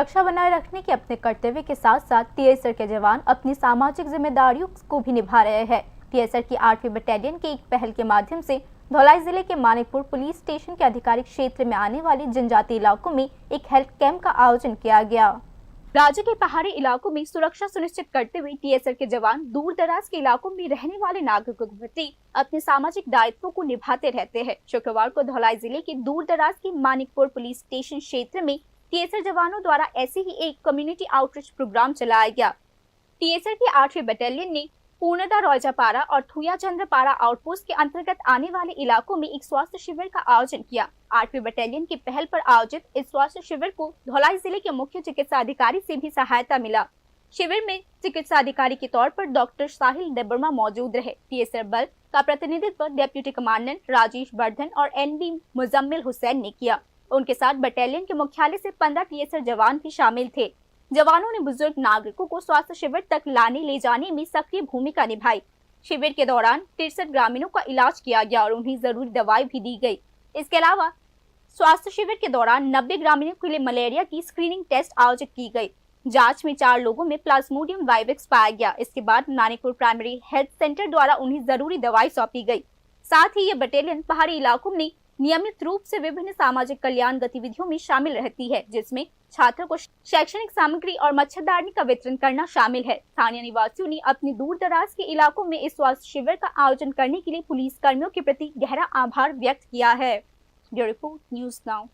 सुरक्षा बनाए रखने के अपने कर्तव्य के साथ साथ टीएसआर के जवान अपनी सामाजिक जिम्मेदारियों को भी निभा रहे हैं। टीएसआर की 8वीं बटालियन की एक पहल के माध्यम से धौलाई जिले के मानिकपुर पुलिस स्टेशन के आधिकारिक क्षेत्र में आने वाले जनजातीय इलाकों में एक हेल्थ कैंप का आयोजन किया गया। राज्य के पहाड़ी इलाकों में सुरक्षा सुनिश्चित करते हुए टीएसआर के जवान दूर दराज के इलाकों में रहने वाले नागरिकों के प्रति अपने सामाजिक दायित्वों को निभाते रहते हैं। शुक्रवार को धौलाई जिले के दूर दराज के मानिकपुर पुलिस स्टेशन क्षेत्र में टीएसआर जवानों द्वारा ऐसे ही एक कम्युनिटी आउटरीच प्रोग्राम चलाया गया। टीएसआर की 8वीं बटालियन ने पूर्णदा रौजापारा और थुयाचंद्रपारा आउटपोस्ट के अंतर्गत आने वाले इलाकों में एक स्वास्थ्य शिविर का आयोजन किया। 8वीं बटालियन की पहल पर आयोजित इस स्वास्थ्य शिविर को धौलाई जिले के मुख्य चिकित्सा अधिकारी से भी सहायता मिला। शिविर में चिकित्सा अधिकारी के तौर पर डॉक्टर साहिल देबर्मा मौजूद रहे। टीएसआर बल का प्रतिनिधित्व डिप्टी कमांडेंट राजेश वर्धन और एनबी मुजम्मिल हुसैन ने किया। उनके साथ बटालियन के मुख्यालय से 15 टीएसआर जवान भी शामिल थे। जवानों ने बुजुर्ग नागरिकों को स्वास्थ्य शिविर तक लाने ले जाने में सक्रिय भूमिका निभाई। शिविर के दौरान 63 ग्रामीणों का इलाज किया गया और उन्हें जरूरी दवाई भी दी गई। इसके अलावा स्वास्थ्य शिविर के दौरान 90 ग्रामीणों के लिए मलेरिया की स्क्रीनिंग टेस्ट आयोजित की गई। जांच में 4 लोगों में प्लाज्मोडियम वाइवेक्स पाया गया। इसके बाद मानिकपुर प्राइमरी हेल्थ सेंटर द्वारा उन्हें जरूरी दवाई सौंपी गई। साथ ही ये बटालियन पहाड़ी इलाकों में नियमित रूप से विभिन्न सामाजिक कल्याण गतिविधियों में शामिल रहती है, जिसमें छात्रों को शैक्षणिक सामग्री और मच्छरदानी का वितरण करना शामिल है। स्थानीय निवासियों ने अपने दूर दराज के इलाकों में इस स्वास्थ्य शिविर का आयोजन करने के लिए पुलिस कर्मियों के प्रति गहरा आभार व्यक्त किया है। Bureau report, news now.